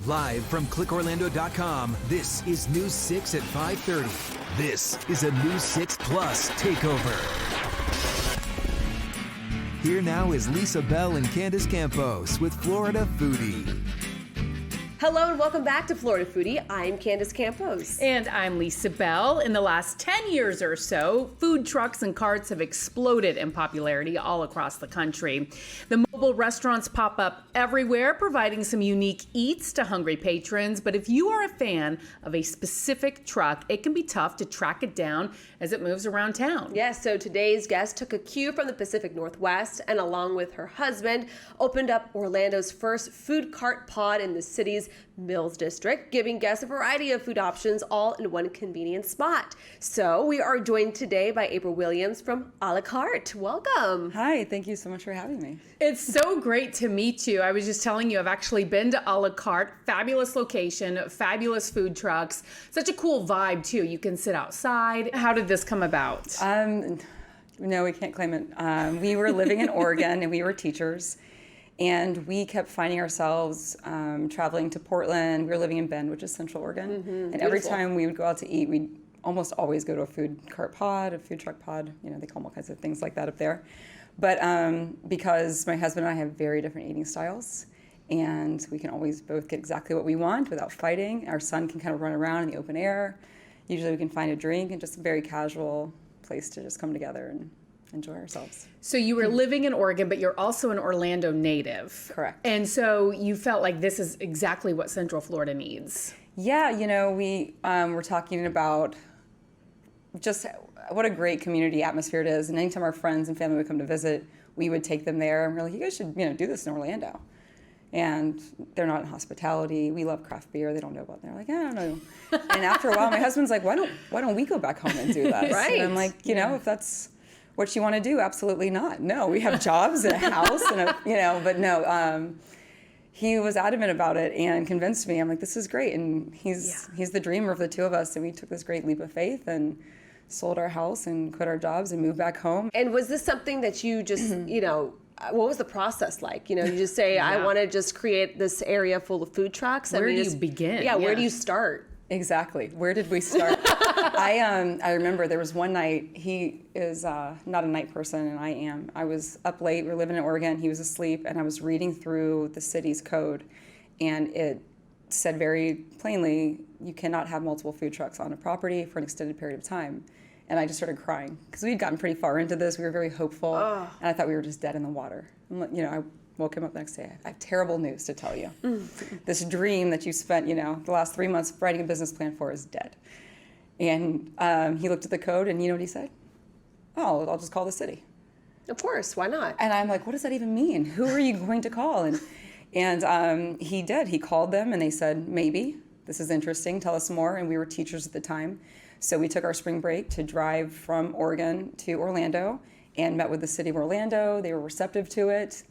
Live from clickorlando.com, this is News 6 at 5:30. This is a News 6 Plus takeover. Here now is Lisa Bell and Candace Campos with Florida Foodie. Hello and welcome back to Florida Foodie. I'm Candace Campos. And I'm Lisa Bell. In the last 10 years or so, food trucks and carts have exploded in popularity all across the country. The mobile restaurants pop up everywhere, providing some unique eats to hungry patrons. But if you are a fan of a specific truck, it can be tough to track it down as it moves around town. Yes, so today's guest took a cue from the Pacific Northwest and along with her husband, opened up Orlando's first food cart pod in the city's Mills District, giving guests a variety of food options all in one convenient spot. So we are joined today by April Williams from A La Carte. Welcome. Hi, thank you so much for having me. It's so great to meet you. I was just telling you, I've actually been to A La Carte. Fabulous location, fabulous food trucks, such a cool vibe too. You can sit outside. How did this come about? No, we can't claim it. We were living in Oregon and we were teachers. And we kept finding ourselves traveling to Portland. We were living in Bend, which is Central Oregon. And every time we would go out to eat, we'd almost always go to a food cart pod, a food truck pod. You know, they call them all kinds of things like that up there. But because my husband and I have very different eating styles, and we can always both get exactly what we want without fighting. Our son can kind of run around in the open air. Usually we can find a drink and just a very casual place to just come together and enjoy ourselves. So you were living in Oregon, but you're also an Orlando native. Correct. And so you felt like this is exactly what Central Florida needs. Yeah, you know, we were talking about just what a great community atmosphere it is. And anytime our friends and family would come to visit, we would take them there. And we're like, you guys should, do this in Orlando. And they're not in hospitality. We love craft beer. They don't know about it. They're like, I don't know. And after a while, my husband's like, why don't we go back home and do that? Right. And I'm like, if that's what you want to do, absolutely not. No, we have jobs and a house and but no. He was adamant about it and convinced me. I'm like, this is great. And he's the dreamer of the two of us. And we took this great leap of faith and sold our house and quit our jobs and moved back home. And was this something that you just, what was the process like? You just say, I want to just create this area full of food trucks. Where do you begin? Yeah, where do you start? Exactly. Where did we start? I remember there was one night, he is not a night person and I am. I was up late, we were living in Oregon, he was asleep, and I was reading through the city's code, and it said very plainly, you cannot have multiple food trucks on a property for an extended period of time. And I just started crying because we had gotten pretty far into this. We were very hopeful, and I thought we were just dead in the water. I woke him up the next day. I have terrible news to tell you. This dream that you spent, the last 3 months writing a business plan for is dead. And he looked at the code, and you know what he said? Oh, I'll just call the city. Of course, why not? And I'm like, what does that even mean? Who are you going to call? And he did. He called them, and they said, maybe. This is interesting. Tell us more. And we were teachers at the time. So we took our spring break to drive from Oregon to Orlando and met with the city of Orlando. They were receptive to it.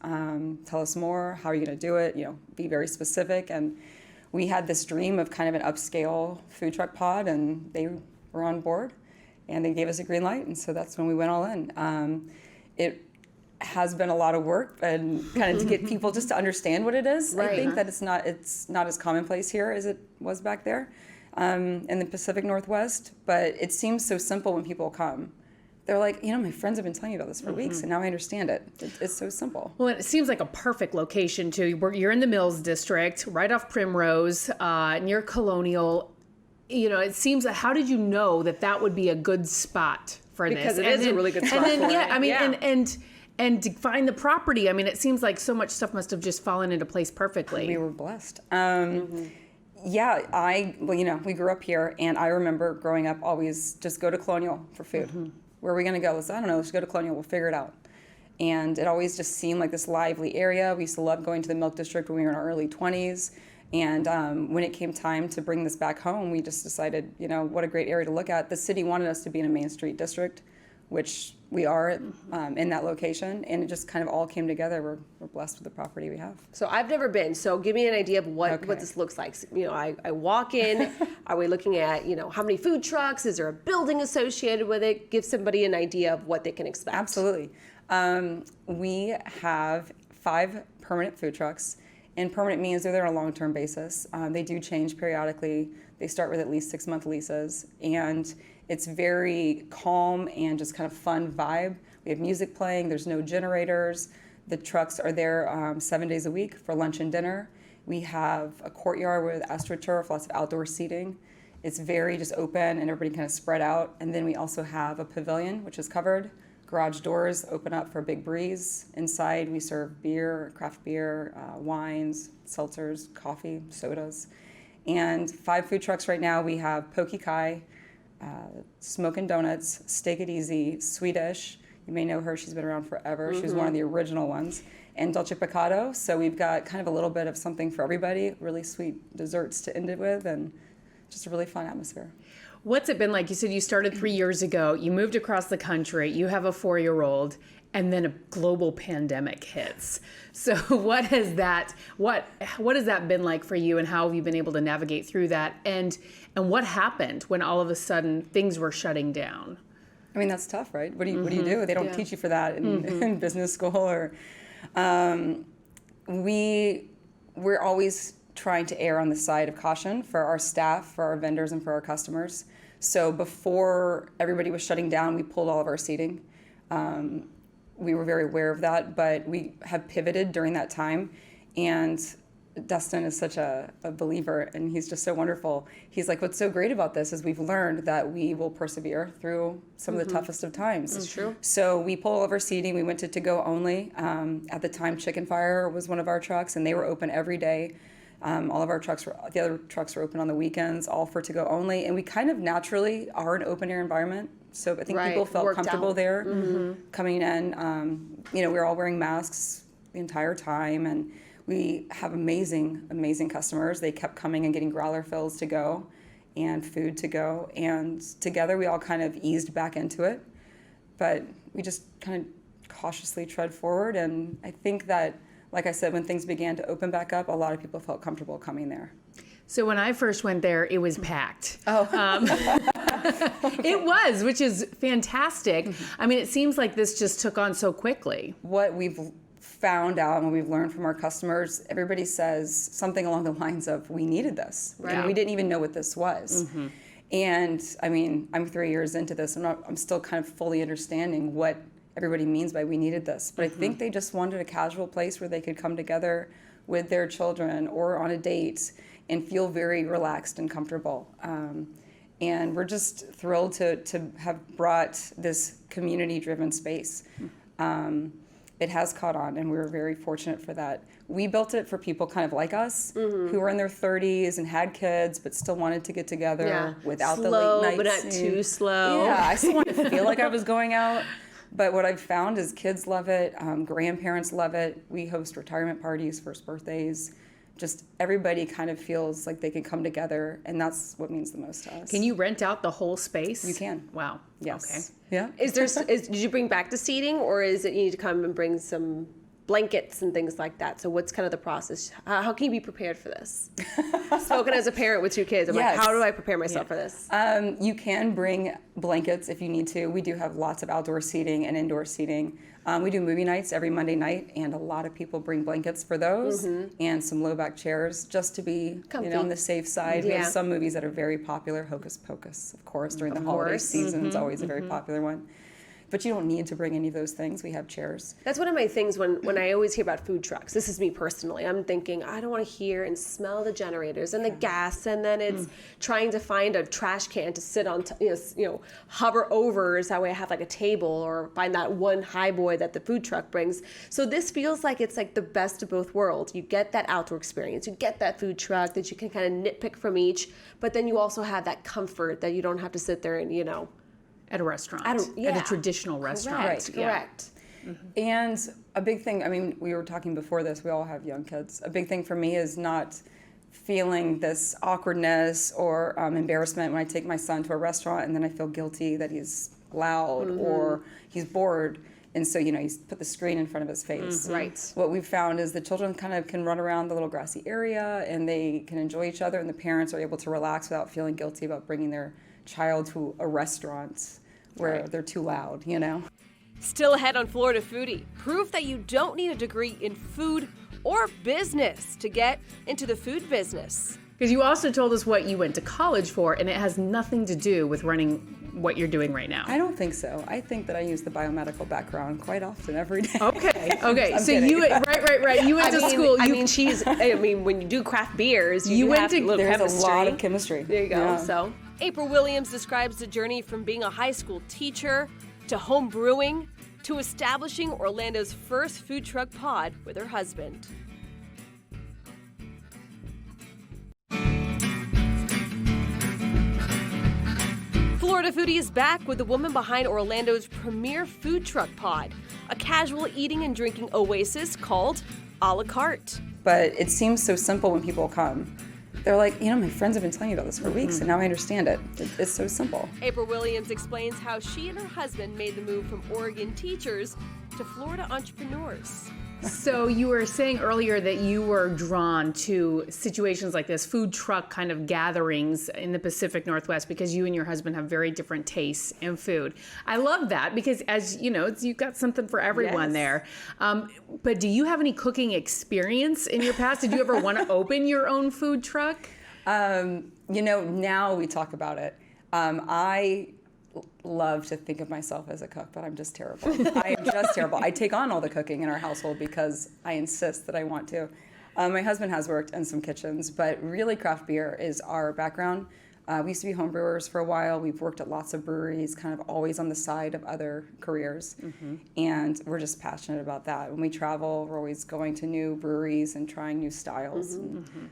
Tell us more. How are you going to do it? Be very specific. And we had this dream of kind of an upscale food truck pod, and they were on board, and they gave us a green light. And so that's when we went all in. It has been a lot of work and kind of to get people just to understand what it is. Right. I think that it's not as commonplace here as it was back there in the Pacific Northwest, but it seems so simple when people come. They're like, my friends have been telling me about this for weeks, and now I understand it. It's so simple. Well, it seems like a perfect location, too. You're in the Mills District, right off Primrose, near Colonial. It seems like, how did you know that would be a good spot for this? Because it is a really good spot for it. And to find the property, it seems like so much stuff must have just fallen into place perfectly. We were blessed. Yeah, we grew up here, and I remember growing up always just go to Colonial for food. Where are we going to go? I don't know. Let's go to Colonial. We'll figure it out. And it always just seemed like this lively area. We used to love going to the Milk District when we were in our early 20s. And when it came time to bring this back home, we just decided, what a great area to look at. The city wanted us to be in a Main Street district, which we are in that location. And it just kind of all came together. We're blessed with the property we have. So I've never been. So give me an idea of what this looks like. I walk in. Are we looking at, how many food trucks? Is there a building associated with it? Give somebody an idea of what they can expect. Absolutely. We have 5 permanent food trucks. And permanent means they're there on a long-term basis. They do change periodically. They start with at least 6-month leases. And it's very calm and just kind of fun vibe. We have music playing. There's no generators. The trucks are there 7 days a week for lunch and dinner. We have a courtyard with AstroTurf, lots of outdoor seating. It's very just open and everybody kind of spread out. And then we also have a pavilion, which is covered. Garage doors open up for a big breeze. Inside we serve beer, craft beer, wines, seltzers, coffee, sodas. And 5 food trucks right now. We have Poke Kai, Smokin' Donuts, Steak It Easy, Swedish. You may know her, she's been around forever. She was one of the original ones. And Dolce Pecado. So we've got kind of a little bit of something for everybody, really sweet desserts to end it with, and just a really fun atmosphere. What's it been like? You said you started 3 years ago, you moved across the country, you have a 4-year-old, and then a global pandemic hits. So what has that been like for you, and how have you been able to navigate through that? And what happened when all of a sudden things were shutting down? I mean, that's tough, right? What do you do? They don't teach you for that in business school. Or we're always trying to err on the side of caution for our staff, for our vendors, and for our customers. So before everybody was shutting down, we pulled all of our seating. We were very aware of that, but we have pivoted during that time. And Dustin is such a believer, and he's just so wonderful. He's like, what's so great about this is we've learned that we will persevere through some of the toughest of times. That's true. So we pulled all of our seating. We went to go only. At the time, Chicken Fire was one of our trucks, and they were open every day. All of our trucks the other trucks were open on the weekends, all for to go only. And we kind of naturally are an open air environment. So I think people felt comfortable there coming in. We were all wearing masks the entire time, and we have amazing customers. They kept coming and getting growler fills to go and food to go. And together we all kind of eased back into it. But we just kind of cautiously tread forward. And I think that, like I said, when things began to open back up, a lot of people felt comfortable coming there. So when I first went there, it was packed. Oh. It was, which is fantastic. I mean, it seems like this just took on so quickly. What we've found out and what we've learned from our customers, everybody says something along the lines of, we needed this. Right. And we didn't even know what this was. And I mean, I'm 3 years into this. I'm still kind of fully understanding what everybody means by we needed this. But I think they just wanted a casual place where they could come together with their children or on a date and feel very relaxed and comfortable. And we're just thrilled to have brought this community-driven space. It has caught on, and we're very fortunate for that. We built it for people kind of like us, who were in their 30s and had kids, but still wanted to get together without the late night but not scene. too slow. Yeah, I still want to feel like I was going out. But what I've found is kids love it, grandparents love it. We host retirement parties, first birthdays. Just everybody kind of feels like they can come together, and that's what means the most to us. Can you rent out the whole space? You can. Wow. Yes. Okay. Yeah. Did you bring back the seating, or is it you need to come and bring some blankets and things like that? So what's kind of the process? How can you be prepared for this? Spoken as a parent with 2 kids, I'm like, how do I prepare myself for this? You can bring blankets if you need to. We do have lots of outdoor seating and indoor seating. We do movie nights every Monday night, and a lot of people bring blankets for those and some low back chairs just to be on the safe side. We have some movies that are very popular. Hocus Pocus, of course, during the holiday season is always a very popular one. But you don't need to bring any of those things. We have chairs. That's one of my things when I always hear about food trucks. This is me personally. I'm thinking, I don't want to hear and smell the generators and the gas, and then it's trying to find a trash can to sit on, hover over, so that way I have like a table, or find that one high boy that the food truck brings. So this feels like it's like the best of both worlds. You get that outdoor experience, you get that food truck that you can kind of nitpick from each, but then you also have that comfort that you don't have to sit there and, At a restaurant. At a traditional restaurant. Correct. And a big thing, I mean, we were talking before this, we all have young kids. A big thing for me is not feeling this awkwardness or embarrassment when I take my son to a restaurant and then I feel guilty that he's loud or he's bored. And so, he's put the screen in front of his face. Right. What we've found is the children kind of can run around the little grassy area and they can enjoy each other, and the parents are able to relax without feeling guilty about bringing their child to a restaurant where they're too loud, Still ahead on Florida Foodie, proof that you don't need a degree in food or business to get into the food business? Because you also told us what you went to college for, and it has nothing to do with running what you're doing right now. I don't think so. I think that I use the biomedical background quite often every day. Okay. I'm So kidding. you right. You went to school. When you do craft beers, You went have to- a little There's chemistry. a lot of chemistry. There you go. Yeah. So, April Williams describes the journey from being a high school teacher to home brewing to establishing Orlando's first food truck pod with her husband. Florida Foodie is back with the woman behind Orlando's premier food truck pod, a casual eating and drinking oasis called A La Carte. But it seems so simple when people come. They're like, my friends have been telling me about this for weeks, and now I understand it. It's so simple. April Williams explains how she and her husband made the move from Oregon teachers to Florida entrepreneurs. So you were saying earlier that you were drawn to situations like this, food truck kind of gatherings in the Pacific Northwest, because you and your husband have very different tastes in food. I love that because, as you know, you've got something for everyone there. But do you have any cooking experience in your past? Did you ever want to open your own food truck? Now we talk about it. I love to think of myself as a cook, but I'm just terrible. I am just terrible. I take on all the cooking in our household because I insist that I want to. My husband has worked in some kitchens, but really craft beer is our background. We used to be home brewers for a while. We've worked at lots of breweries, kind of always on the side of other careers. And we're just passionate about that. When we travel, we're always going to new breweries and trying new styles.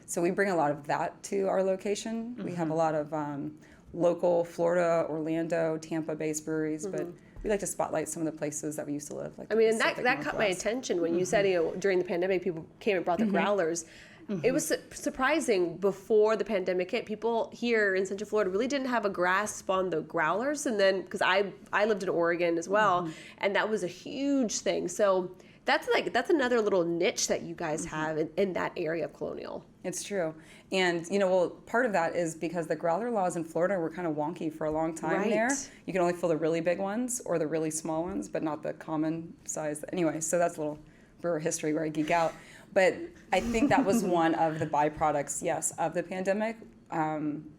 So we bring a lot of that to our location. We have a lot of local Florida, Orlando, Tampa-based breweries, but we like to spotlight some of the places that we used to live. Like And that caught my attention when you said, during the pandemic, people came and brought the growlers. It was surprising before the pandemic hit. People here in Central Florida really didn't have a grasp on the growlers. And then, because I lived in Oregon as well, and that was a huge thing. So that's another little niche that you guys have in that area of Colonial. It's true. And, part of that is because the growler laws in Florida were kind of wonky for a long time there. You can only fill the really big ones or the really small ones, but not the common size. Anyway, so that's a little brewer history where I geek out. But I think that was one of the byproducts, yes, of the pandemic.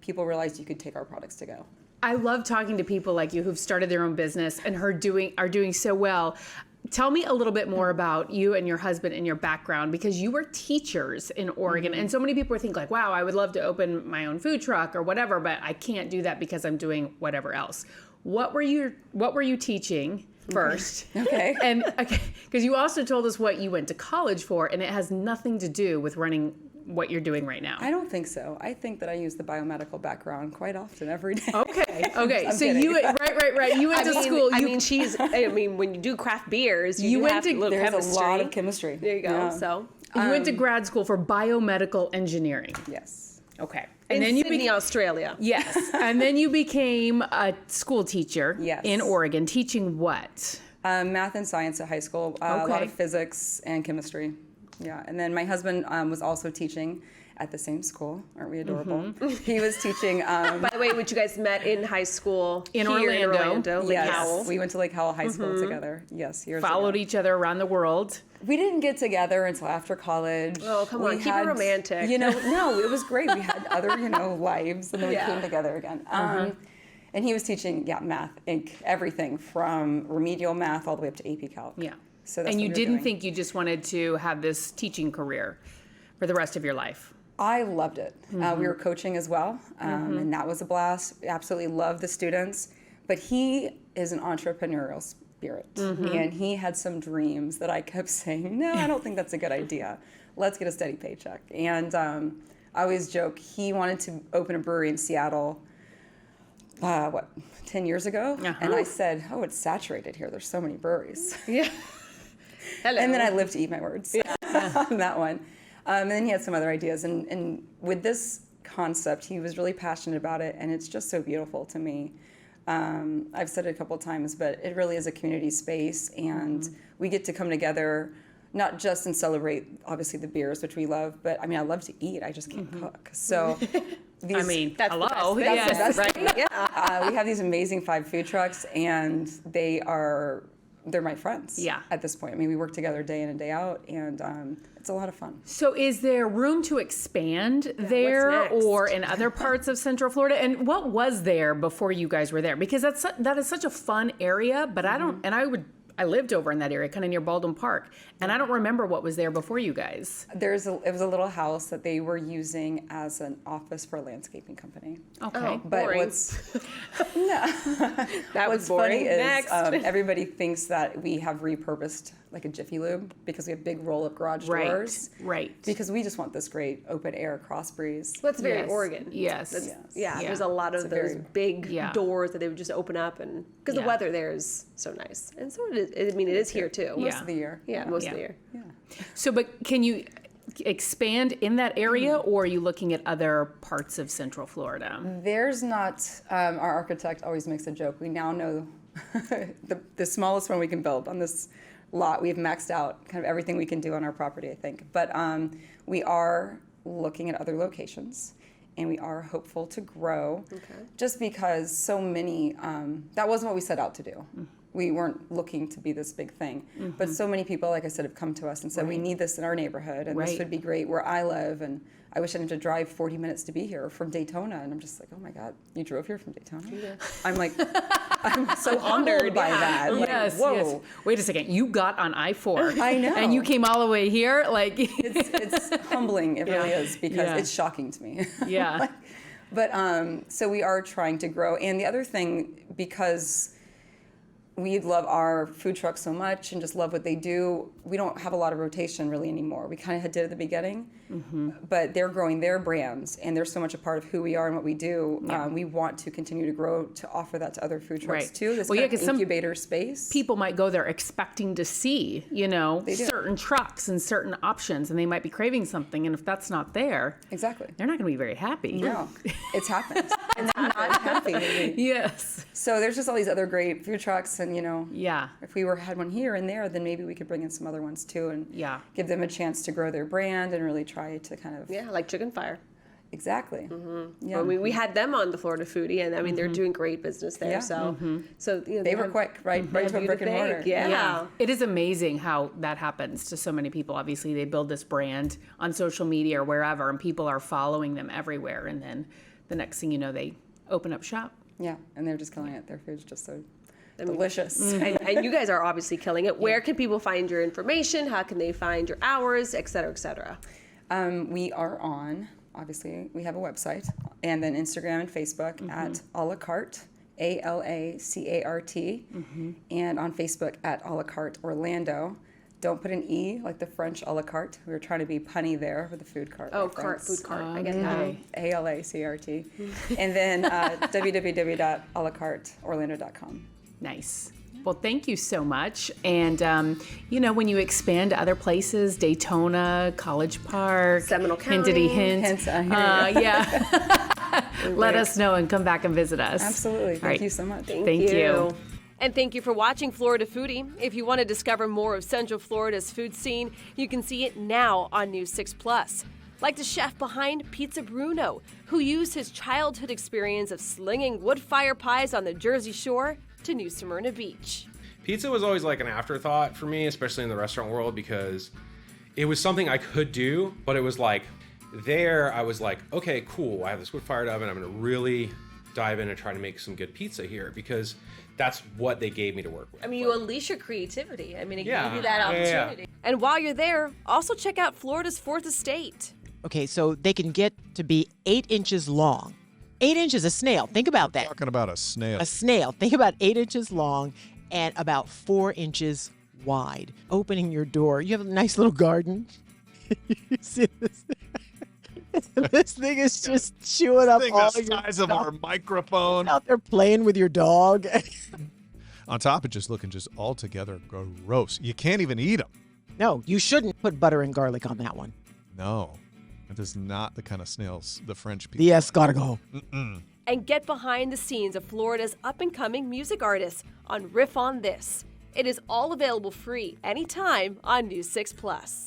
People realized you could take our products to go. I love talking to people like you who've started their own business and are doing so well. Tell me a little bit more about you and your husband and your background, because you were teachers in Oregon, and so many people think like, wow, I would love to open my own food truck or whatever, but I can't do that because I'm doing whatever else. What were you teaching first? Okay. And because you also told us what you went to college for, and it has nothing to do with running what you're doing right now. I don't think so. I think that I use the biomedical background quite often every day. Okay. I'm So kidding. you right. You went to school. When you do craft beers, You went to- There's chemistry. a lot of chemistry. There you go. Yeah. So You went to grad school for biomedical engineering. Yes. Okay. in then Sydney, Australia. Yes. And then you became a school teacher Yes. in Oregon, teaching what? Math and science at high school, a lot Okay. of physics and chemistry. Yeah, and then my husband was also teaching at the same school. Aren't we adorable? He was teaching. By the way, which you guys met in high school In here Orlando. in Orlando, Lake Yes, Howell. we went to Lake Howell High School together. Yes, years Followed ago. each other around the world. We didn't get together until after college. Oh, come on, keep it romantic. No, it was great. We had other, lives, and then we came together again. And he was teaching, math, everything from remedial math all the way up to AP Calc. Yeah. So that's and what you we were didn't doing. think you just wanted to have this teaching career for the rest of your life? I loved it. We were coaching as well, and that was a blast. Absolutely loved the students. But he is an entrepreneurial spirit, and he had some dreams that I kept saying, no, I don't think that's a good idea. Let's get a steady paycheck. And I always joke, he wanted to open a brewery in Seattle, 10 years ago? And I said, oh, it's saturated here. There's so many breweries. Yeah. Hello. And then I lived to eat my words on that one. And then he had some other ideas. And with this concept, he was really passionate about it. And it's just so beautiful to me. I've said it a couple of times, but it really is a community space. And we get to come together, not just and celebrate, obviously, the beers, which we love. But, I love to eat. I just can't cook. So, hello. That's the best thing. right. Yeah. we have these amazing 5 food trucks. And they are they're my friends. Yeah. At this point, I mean, we work together day in and day out, and it's a lot of fun. So is there room to expand there what's next? or in other parts of Central Florida? And what was there before you guys were there? Because that is such a fun area, but I lived over in that area, kind of near Baldwin Park, and I don't remember what was there before you guys. It was a little house that they were using as an office for a landscaping company. Okay. But Boring. That was what's boring. funny is Next. everybody thinks that we have repurposed like a Jiffy Lube because we have big roll-up garage doors. Right. Because we just want this great open air cross breeze. That's very Yes. Oregon. Yes. Yeah, Yeah. there's a lot of It's a those very- big Yeah. doors that they would just open up, and because the Yeah. weather there is so nice, and so it is. I mean, it is here too. Most of the year. Yeah, most of Yeah. the year. Yeah. So, but can you expand in that area, or are you looking at other parts of Central Florida? There's not, our architect always makes a joke. We now know the smallest one we can build on this lot. We've maxed out kind of everything we can do on our property, I think. But we are looking at other locations, and we are hopeful to grow just because so many, that wasn't what we set out to do. We weren't looking to be this big thing. But so many people, like I said, have come to us and said, we need this in our neighborhood, and Right. this would be great where I live, and I wish I didn't have to drive 40 minutes to be here, or from Daytona. And I'm just like, oh my God, you drove here from Daytona? I'm like, I'm so humbled by that. Like, Yes, whoa. yes. Wait a second. You got on I-4. I know. And you came all the way here? Like, It's humbling, it really Yeah. is, because Yeah. it's shocking to me. yeah. But so we are trying to grow. And the other thing, because we love our food truck so much and just love what they do, we don't have a lot of rotation really anymore. We kind of did at the beginning, but they're growing their brands, and they're so much a part of who we are and what we do. We want to continue to grow to offer that to other food trucks Right. too. This Well, yeah, kind of 'cause some incubator space. People might go there expecting to see, do. certain trucks and certain options, and they might be craving something. And if that's not there, Exactly. they're not going to be very happy. No, it's happened. And I'm not happy. Yes. So there's just all these other great food trucks, and Yeah. if we had one here and there, then maybe we could bring in some other ones too, and Yeah. give them a chance to grow their brand and really try to kind of Yeah, like Chicken Fire. exactly. Yeah, Well, we had them on the Florida Foodie, and I mean they're doing great business there. Yeah. So they were quick, right to a brick and mortar. Yeah. It is amazing how that happens to so many people. Obviously, they build this brand on social media or wherever, and people are following them everywhere. And then the next thing you know, they open up shop. Yeah, and they're just killing it. Their food's just so delicious. And you guys are obviously killing it. Where can people find your information? How can they find your hours, et cetera, et cetera? We are on, obviously, we have a website, and then Instagram and Facebook at a la carte, ALACART, and on Facebook at a la carte Orlando. Don't put an E like the French a la carte. We were trying to be punny there with the food cart. Oh, cart, food cart. I get that. Okay. ALACRT. And then www.alacarteorlando.com. Nice. Well, thank you so much. And, when you expand to other places, Daytona, College Park, Seminole Hintity County. Hint. Hint, I hear you. Yeah. Let us know and come back and visit us. Absolutely. All Thank right. you so much. Thank you. And thank you for watching Florida Foodie. If you want to discover more of Central Florida's food scene, you can see it now on News 6 Plus. Like the chef behind Pizza Bruno, who used his childhood experience of slinging wood fire pies on the Jersey Shore to New Smyrna Beach. Pizza was always like an afterthought for me, especially in the restaurant world, because it was something I could do, but it was like, there I was like, okay, cool, I have this wood-fired oven, I'm gonna really dive in and try to make some good pizza here, because that's what they gave me to work with. I mean, you unleash your creativity. I mean, it Yeah. gave you that Yeah, yeah, yeah. opportunity. And while you're there, also check out Florida's Fourth Estate. Okay, so they can get to be 8 inches long. 8 inches, a snail. Think about that. Talking about a snail. A snail. Think about 8 inches long and about 4 inches wide. Opening your door. You have a nice little garden. You see this? This thing is just chewing up Thing all the your size of stuff. our microphone. Out there playing with your dog. On top, it's just looking just altogether gross. You can't even eat them. No, you shouldn't put butter and garlic on that one. No, that is not the kind of snails the French people. The escargot. And get behind the scenes of Florida's up-and-coming music artists on Riff on This. It is all available free anytime on News 6 Plus.